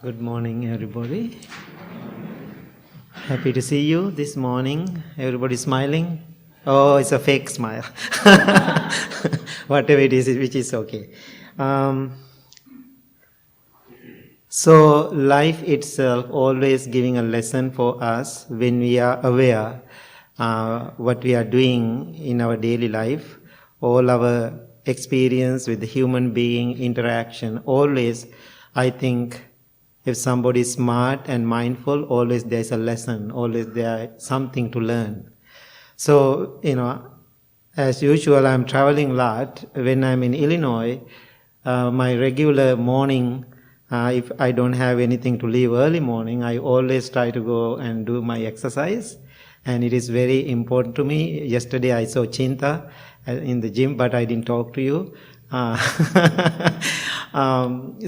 Good morning, everybody. Happy to see you this morning. Everybody smiling? Oh, it's a fake smile. Whatever it is, which is okay. So, life itself always giving a lesson for us when we are aware what we are doing in our daily life. All our experience with the human being interaction, always, I think, if somebody is smart and mindful, always there's a lesson, always there something to learn. So, as usual, I'm traveling a lot. When I'm in Illinois, my regular morning, if I don't have anything to leave early morning, I always try to go and do my exercise. And it is very important to me. Yesterday I saw Chinta in the gym, but I didn't talk to you.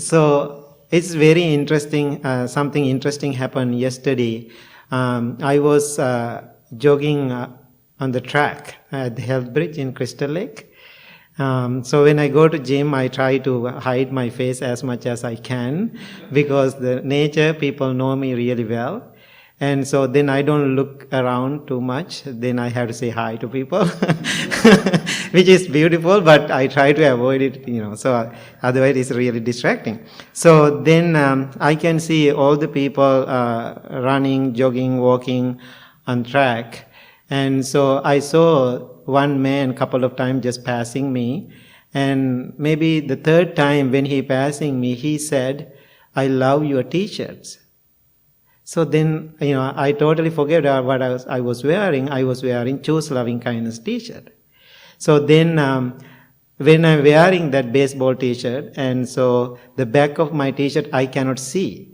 So it's very interesting. Something interesting happened yesterday. I was jogging on the track at the Health Bridge in Crystal Lake. So when I go to gym, I try to hide my face as much as I can because the nature people know me really well. And so then I don't look around too much. Then I have to say hi to people, which is beautiful, but I try to avoid it, so otherwise it's really distracting. So then I can see all the people running, jogging, walking on track. And so I saw one man couple of times just passing me. And maybe the third time when he passing me, he said, "I love your t-shirts." So then, I totally forget what I was wearing. I was wearing Choose Loving Kindness t-shirt. So then, when I'm wearing that baseball t-shirt, and so the back of my t-shirt I cannot see,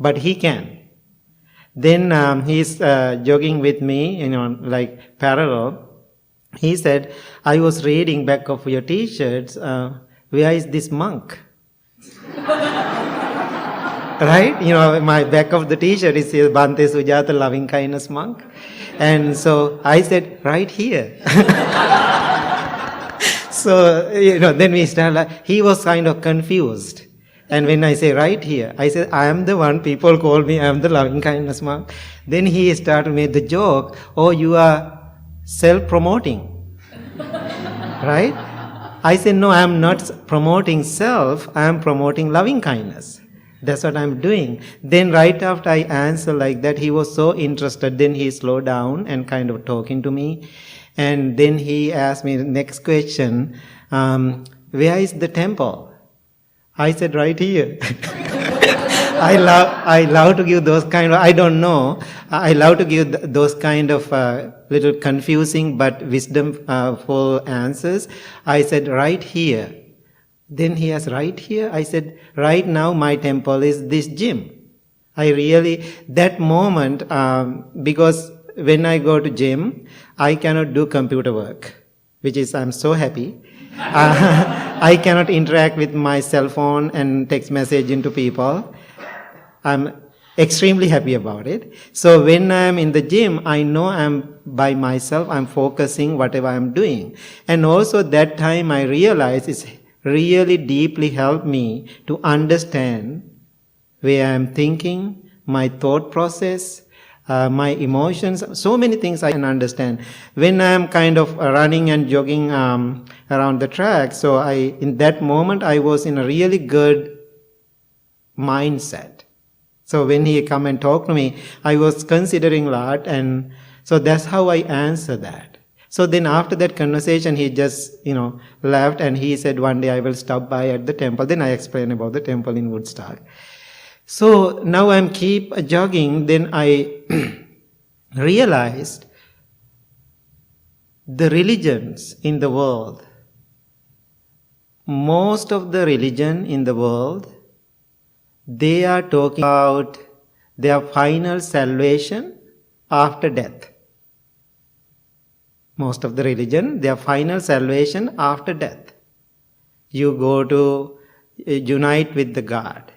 but he can. Then he's jogging with me, like parallel. He said, "I was reading back of your t-shirts, where is this monk?" Right? My back of the t-shirt is Bhante Sujatha, Loving Kindness Monk. And so I said, "Right here." So, then we started, he was kind of confused. And when I say right here, I said, "I am the one, people call me, I am the Loving Kindness Monk." Then he started to make the joke, "Oh, you are self-promoting." Right? I said, "No, I am not promoting self, I am promoting loving kindness. That's what I'm doing." Then right after I answered like that, he was so interested. Then he slowed down and kind of talking to me. And then he asked me the next question, "Where is the temple?" I said, "Right here." I love to give those kind of, I don't know, I love to give those kind of little confusing but wisdomful answers. I said, "Right here." Then he asked, "Right here?" I said, "Right now my temple is this gym." That moment, because when I go to gym, I cannot do computer work, which is, I'm so happy. I cannot interact with my cell phone and text message into people. I'm extremely happy about it. So when I'm in the gym, I know I'm by myself, I'm focusing whatever I'm doing. And also that time I realized it's really deeply helped me to understand where I'm thinking, my thought process, my emotions, so many things I can understand. When I'm kind of running and jogging around the track, so in that moment I was in a really good mindset. So when he come and talk to me, I was considering a lot, and so that's how I answer that. So then after that conversation, he just, left, and he said, "One day I will stop by at the temple." Then I explained about the temple in Woodstock. So now I'm keep jogging. Then I realized the religions in the world, most of the religion in the world, they are talking about their final salvation after death. Most of the religion, their final salvation after death. You go to unite with the God,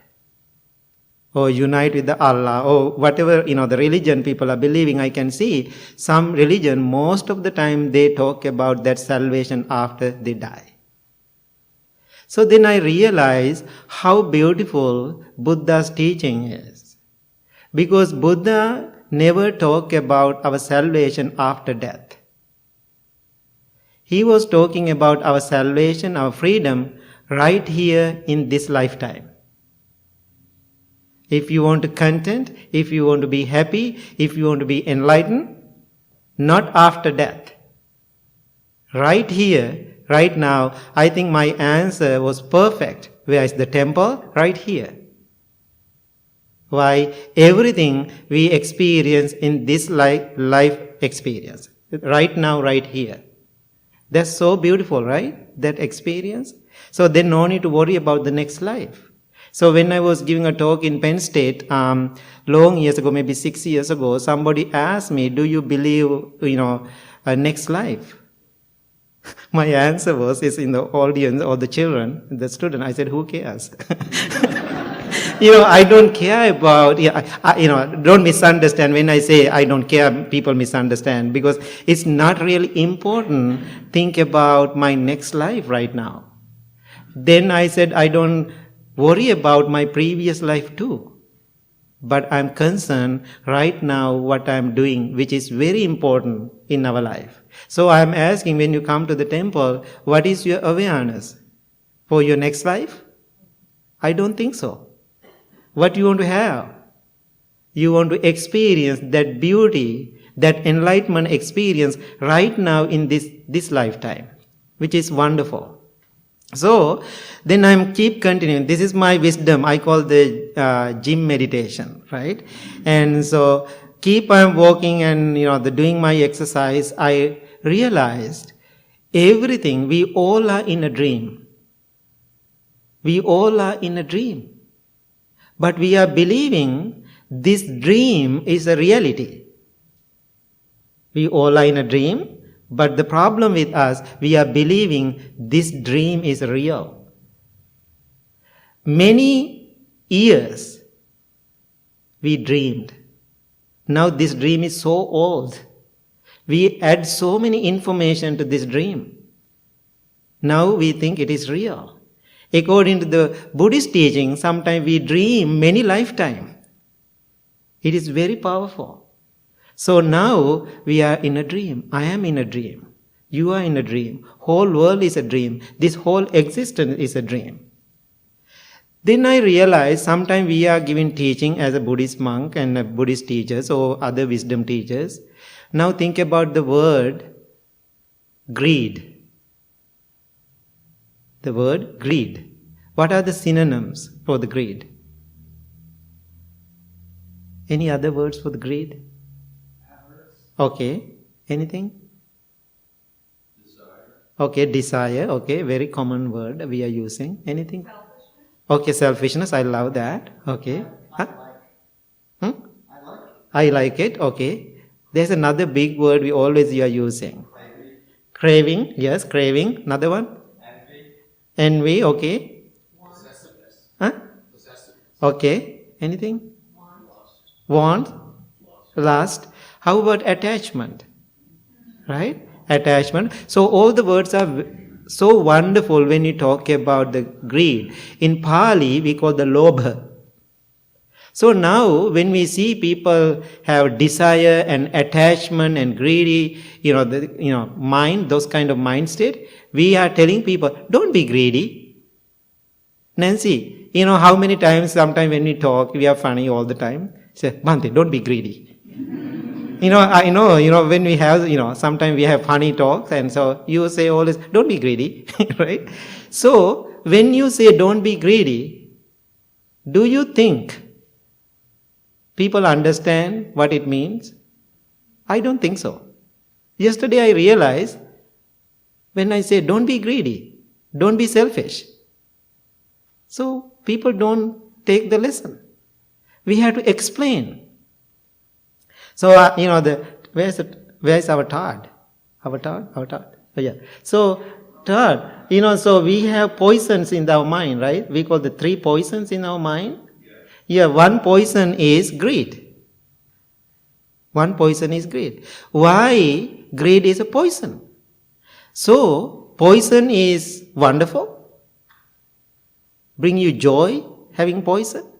or unite with the Allah, or whatever, the religion people are believing. I can see some religion, most of the time they talk about that salvation after they die. So then I realized how beautiful Buddha's teaching is. Because Buddha never talked about our salvation after death. He was talking about our salvation, our freedom, right here in this lifetime. If you want to content, if you want to be happy, if you want to be enlightened, not after death. Right here, right now, I think my answer was perfect. Where is the temple? Right here. Why? Everything we experience in this life experience. Right now, right here. That's so beautiful, right? That experience. So then no need to worry about the next life. So when I was giving a talk in Penn State, long years ago, maybe 6 years ago, somebody asked me, do you believe, a next life? My answer was, is in the audience or the children, the student. I said, who cares? I don't care about, don't misunderstand when I say I don't care, people misunderstand, because it's not really important. Think about my next life right now. Then I said, I don't worry about my previous life too. But I'm concerned right now what I'm doing, which is very important in our life. So I'm asking, when you come to the temple, what is your awareness for your next life? I don't think so. What you want to have? You want to experience that beauty, that enlightenment experience right now in this lifetime, which is wonderful. So then I'm keep continuing. This is my wisdom. I call the gym meditation, right? And so keep on walking and doing my exercise. I realized everything. We all are in a dream. We all are in a dream, but we are believing this dream is a reality. We all are in a dream. But the problem with us, we are believing this dream is real. Many years we dreamed. Now this dream is so old. We add so many information to this dream. Now we think it is real. According to the Buddhist teaching, sometimes we dream many lifetimes. It is very powerful. So now we are in a dream. I am in a dream. You are in a dream. Whole world is a dream. This whole existence is a dream. Then I realized sometimes we are giving teaching as a Buddhist monk and Buddhist teachers or other wisdom teachers. Now think about the word greed. The word greed. What are the synonyms for the greed? Any other words for the greed? Okay. Anything? Desire. Okay, desire. Okay, very common word we are using. Anything? Selfishness. Okay, selfishness. I love that. Okay. Huh? I like it. Okay. There's another big word we always are using. Craving. Yes, craving. Another one? Envy. Okay. Possessiveness. Huh? Possessiveness. Okay. Anything? Want. Lust. How about attachment? Right? Attachment. So all the words are so wonderful when you talk about the greed. In Pali, we call the lobha. So now when we see people have desire and attachment and greedy, mind, those kind of mind state, we are telling people, don't be greedy. Nancy, how many times, sometimes when we talk, we are funny all the time. Say, Bhante, don't be greedy. I know, when we have, sometimes we have funny talks, and so you say always, don't be greedy, right? So, when you say don't be greedy, do you think people understand what it means? I don't think so. Yesterday I realized, when I say don't be greedy, don't be selfish. So, people don't take the lesson. We have to explain. So, where's our third? Our third? Oh, yeah. So, third, so we have poisons in our mind, right? We call the 3 poisons in our mind. Yeah, one poison is greed. One poison is greed. Why greed is a poison? So, poison is wonderful. Bring you joy having poison?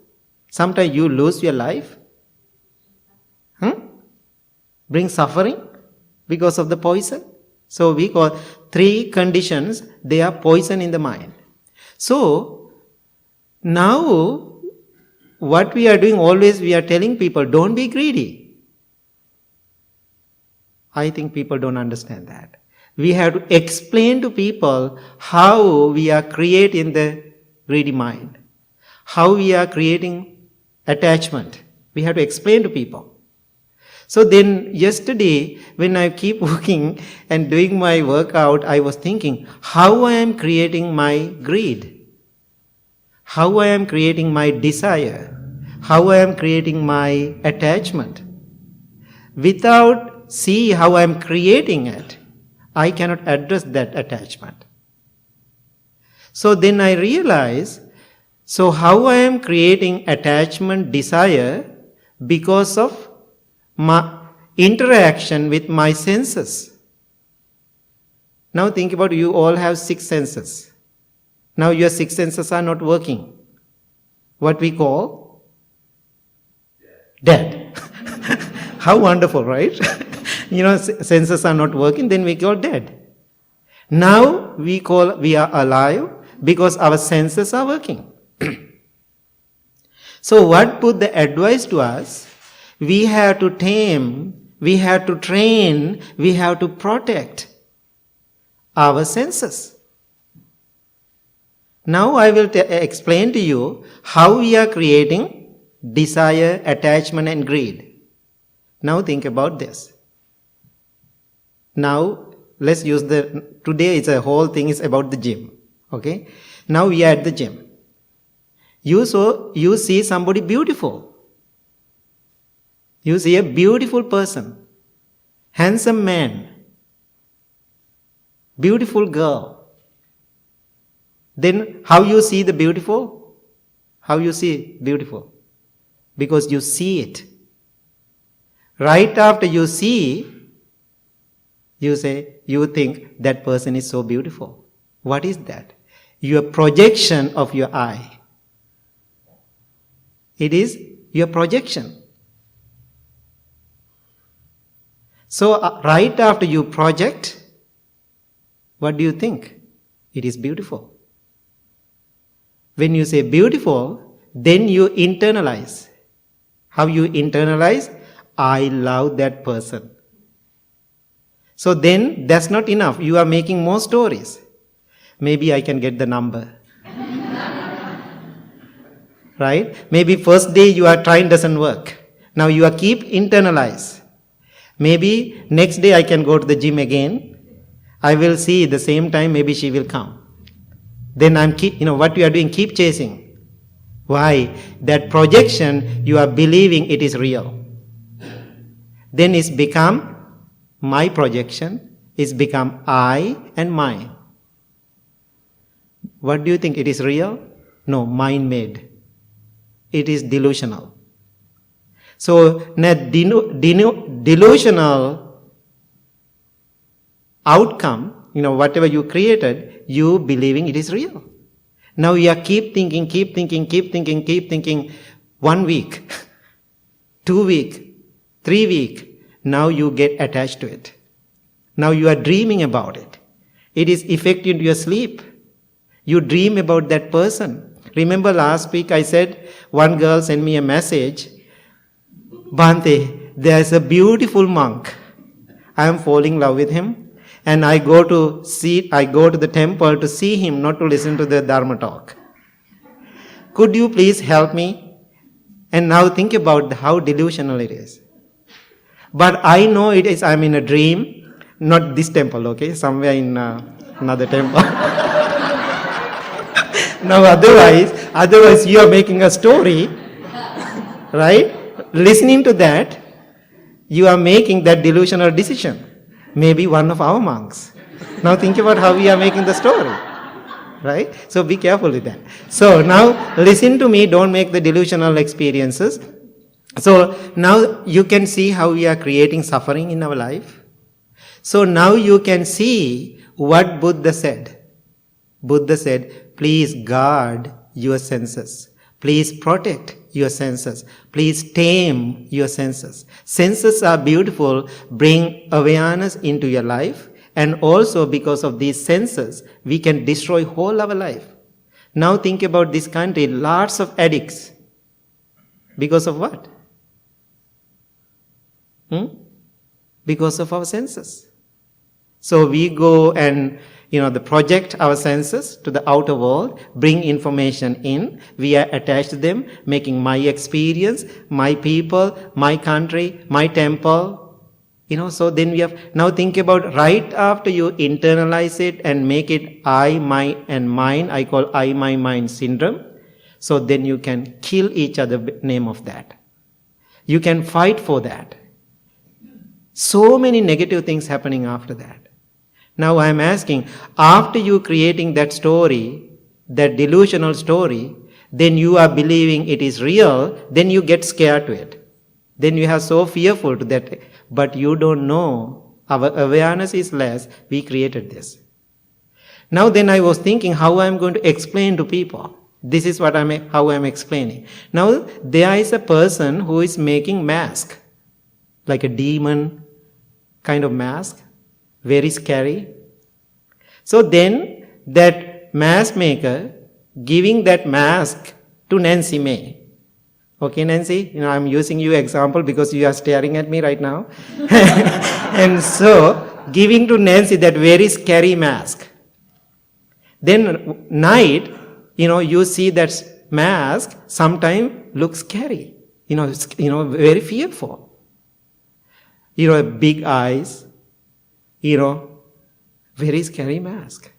Sometimes you lose your life. Bring suffering because of the poison. So we call 3 conditions, they are poison in the mind. So now what we are doing, always we are telling people, don't be greedy. I think people don't understand that. We have to explain to people how we are creating the greedy mind, how we are creating attachment. We have to explain to people. So then yesterday when I keep working and doing my workout, I was thinking how I am creating my greed, how I am creating my desire, how I am creating my attachment. Without see how I am creating it, I cannot address that attachment. So then I realize, so how I am creating attachment, desire because of my interaction with my senses. Now think about, you all have 6 senses. Now your 6 senses are not working. What we call dead. How wonderful, right? Senses are not working, then we call dead. Now we are alive because our senses are working. So what put the advice to us? We have to tame, we have to train, we have to protect our senses. Now I will explain to you how we are creating desire, attachment and greed. Now think about this. Now let's use today it's a whole thing is about the gym. Okay? Now we are at the gym. You see somebody beautiful. You see a beautiful person, handsome man, beautiful girl. Then how you see the beautiful? How you see beautiful? Because you see it. Right after you see, you think that person is so beautiful. What is that? Your projection of your eye. It is your projection. So right after you project, what do you think? It is beautiful. When you say beautiful, then you internalize. How you internalize? I love that person. So then that's not enough. You are making more stories. Maybe I can get the number. Right? Maybe first day you are trying doesn't work. Now you are keep internalize. Maybe next day I can go to the gym again. I will see the same time maybe she will come. Then what you are doing, keep chasing. Why? That projection you are believing it is real. Then it's become my projection, it's become I and mine. What do you think? It is real? No, mind made. It is delusional. So, delusional outcome, whatever you created, you believing it is real. Now you are keep thinking, 1 week, 2 weeks, 3 weeks. Now you get attached to it. Now you are dreaming about it. It is affecting your sleep. You dream about that person. Remember last week I said, one girl sent me a message, Bhante, there's a beautiful monk. I am falling in love with him. And I go to the temple to see him, not to listen to the dharma talk. Could you please help me? And now think about how delusional it is. But I know it is, I'm in a dream, not this temple, okay? Somewhere in another temple. Now otherwise you are making a story, right? Listening to that, you are making that delusional decision. Maybe one of our monks. Now think about how we are making the story, right? So be careful with that. So now listen to me, don't make the delusional experiences. So now you can see how we are creating suffering in our life. So now you can see what Buddha said. Buddha said, please guard your senses. Please protect your senses. Please tame your senses. Senses are beautiful. Bring awareness into your life. And also because of these senses, we can destroy whole our life. Now think about this country, lots of addicts. Because of what? Because of our senses. So we go and project our senses to the outer world, bring information in, we are attached to them, making my experience, my people, my country, my temple. So then we have, now think about right after you internalize it and make it I, my and mine, I call I, my, mine syndrome. So then you can kill each other name of that. You can fight for that. So many negative things happening after that. Now I am asking, after you creating that story, that delusional story, then you are believing it is real, then you get scared to it. Then you are so fearful to that. But you don't know, our awareness is less, we created this. Now then I was thinking how I am going to explain to people. This is how I am explaining. Now there is a person who is making mask, like a demon kind of mask, very scary. So then that mask maker giving that mask to Nancy May. Okay, Nancy, I'm using you example because you are staring at me right now. And so, giving to Nancy that very scary mask. Then night, you see that mask sometimes looks scary. Very fearful. Big eyes, very scary mask.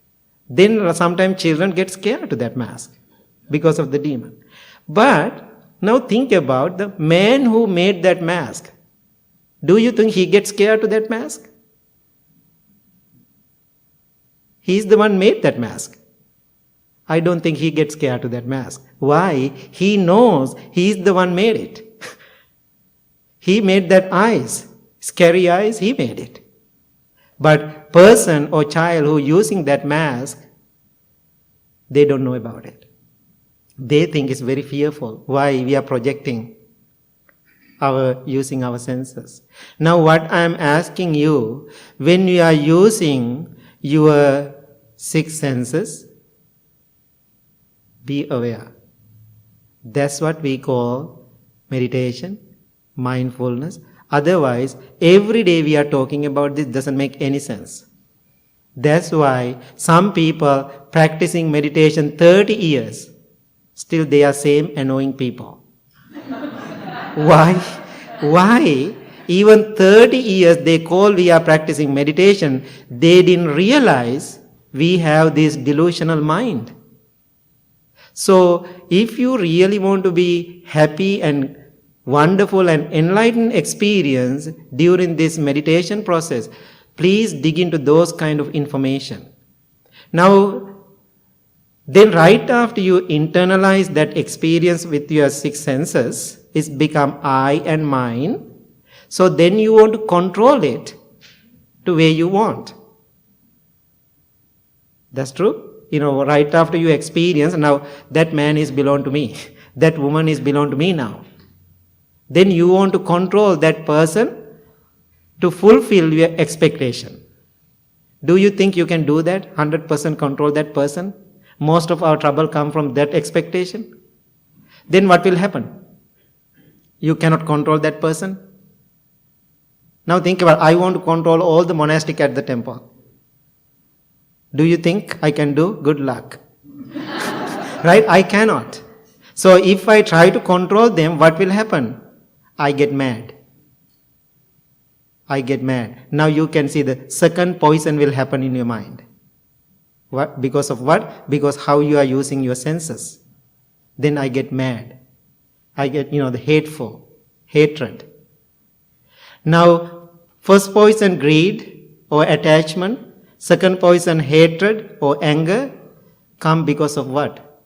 Then sometimes children get scared to that mask because of the demon. But now think about the man who made that mask. Do you think he gets scared to that mask? He's the one made that mask. I don't think he gets scared to that mask. Why? He knows he's the one made it. He made that eyes. Scary eyes, he made it. But person or child who using that mask, they don't know about it. They think it's very fearful. Why? We are projecting using our senses. Now what I am asking you, when you are using your 6 senses, be aware. That's what we call meditation, mindfulness. Otherwise, every day we are talking about this doesn't make any sense. That's why some people practicing meditation 30 years, still they are same annoying people. Why? Why? Even 30 years they call we are practicing meditation, they didn't realize we have this delusional mind. So, if you really want to be happy and wonderful and enlightened experience during this meditation process, please dig into those kind of information. Now, then right after you internalize that experience with your 6 senses, it's become I and mine. So then you want to control it to where you want. That's true? Right after you experience, now that man is belong to me. That woman is belong to me now. Then you want to control that person to fulfill your expectation. Do you think you can do that? 100% control that person? Most of our trouble come from that expectation. Then what will happen? You cannot control that person. Now think about, I want to control all the monastic at the temple. Do you think I can do? Good luck. Right? I cannot. So if I try to control them, what will happen? I get mad. I get mad. Now you can see the second poison will happen in your mind. What? Because of what? Because how you are using your senses. Then I get mad. I get, the hateful, hatred. Now, first poison, greed or attachment. Second poison, hatred or anger, come because of what?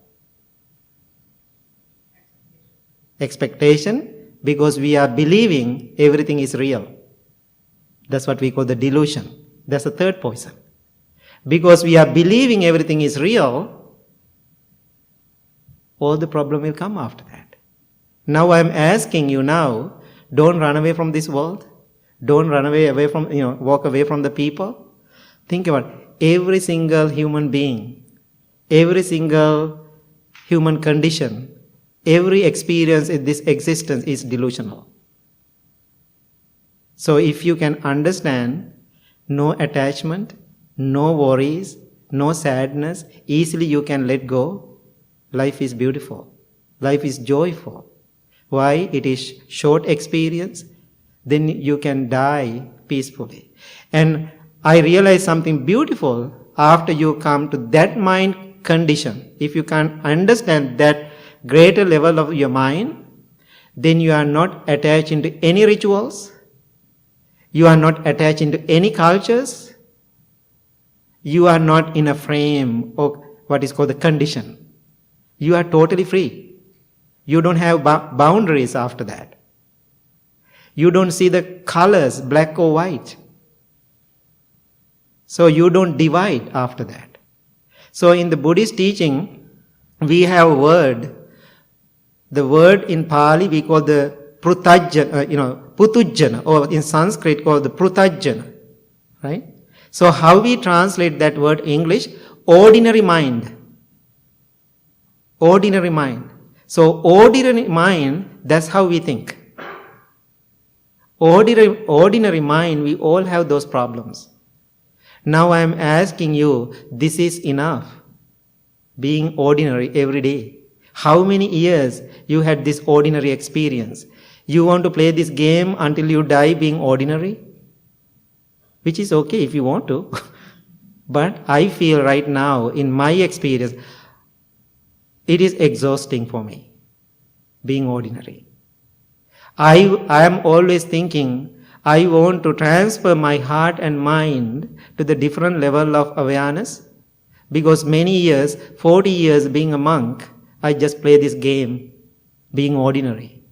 Expectation, because we are believing everything is real. That's what we call the delusion. That's the third poison. Because we are believing everything is real, all the problem will come after that. Now I'm asking you now, don't run away from this world. Don't run away from, walk away from the people. Think about every single human being, every single human condition, every experience in this existence is delusional. So if you can understand, no attachment, no worries, no sadness, easily you can let go. Life is beautiful. Life is joyful. Why? It is short experience. Then you can die peacefully. And I realized something beautiful after you come to that mind condition. If you can understand that greater level of your mind, then you are not attached into any rituals. You are not attached into any cultures. You are not in a frame of what is called the condition. You are totally free. You don't have boundaries after that. You don't see the colors, black or white. So you don't divide after that. So in the Buddhist teaching, we have a word. The word in Pali we call the Putujjana, or in Sanskrit called the Prutajjana, right? So how we translate that word in English? Ordinary mind. Ordinary mind. So ordinary mind, that's how we think. Ordinary mind, we all have those problems. Now I am asking you, this is enough. Being ordinary every day. How many years you had this ordinary experience? You want to play this game until you die being ordinary? Which is okay if you want to. But I feel right now, in my experience, it is exhausting for me, being ordinary. I am always thinking, I want to transfer my heart and mind to the different level of awareness. Because many years, 40 years being a monk, I just play this game, being ordinary.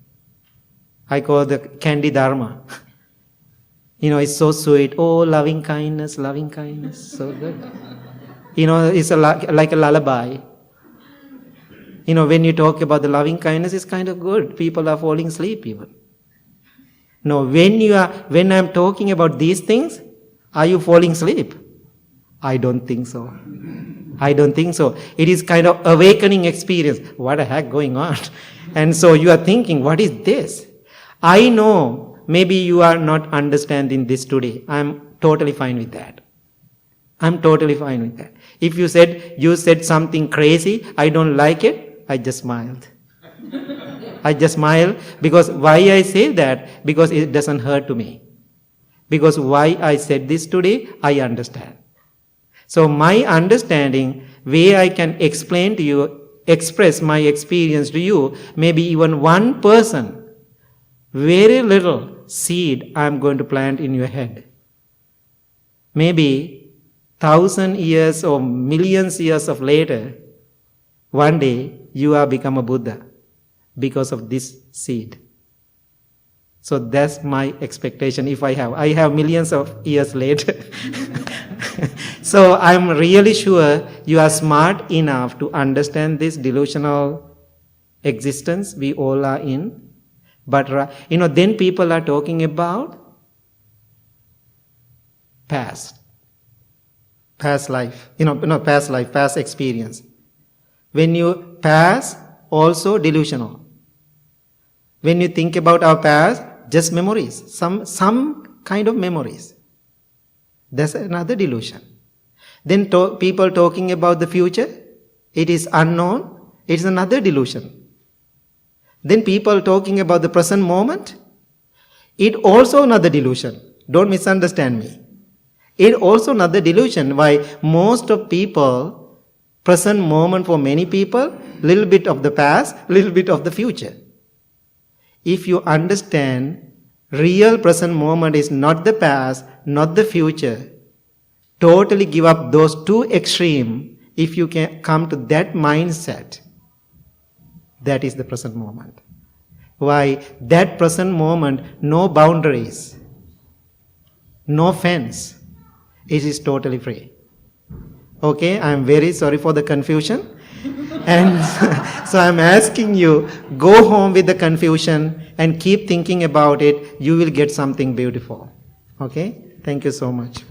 I call the candy dharma. It's so sweet. Oh, loving kindness, so good. It's like a lullaby. When you talk about the loving kindness, it's kind of good. People are falling asleep even. No, when I'm talking about these things, are you falling asleep? I don't think so. It is kind of awakening experience. What the heck going on? And so you are thinking, what is this? I know maybe you are not understanding this today. I'm totally fine with that. If you said something crazy, I don't like it, I just smiled. Because why I say that? Because it doesn't hurt to me. Because why I said this today, I understand. So my understanding, way I can explain to you, express my experience to you, maybe even one person, very little seed I'm going to plant in your head. Maybe 1,000 years or millions years of later, one day you are become a Buddha because of this seed. So that's my expectation if I have millions of years later. So I'm really sure you are smart enough to understand this delusional existence we all are in. But, then people are talking about past life, past experience. When you pass, also delusional. When you think about our past, just memories, some kind of memories. That's another delusion. Then people talking about the future, it is unknown, it is another delusion. Then people talking about the present moment, it also another delusion. Don't misunderstand me. It also another delusion. Why? Most of people, present moment for many people, little bit of the past, little bit of the future. If you understand, real present moment is not the past, not the future. Totally give up those two extremes. If you can come to that mindset, that is the present moment. Why? That present moment, no boundaries, no fence. It is totally free. Okay, I am very sorry for the confusion. And so I'm asking you, go home with the confusion and keep thinking about it. You will get something beautiful. Okay? Thank you so much.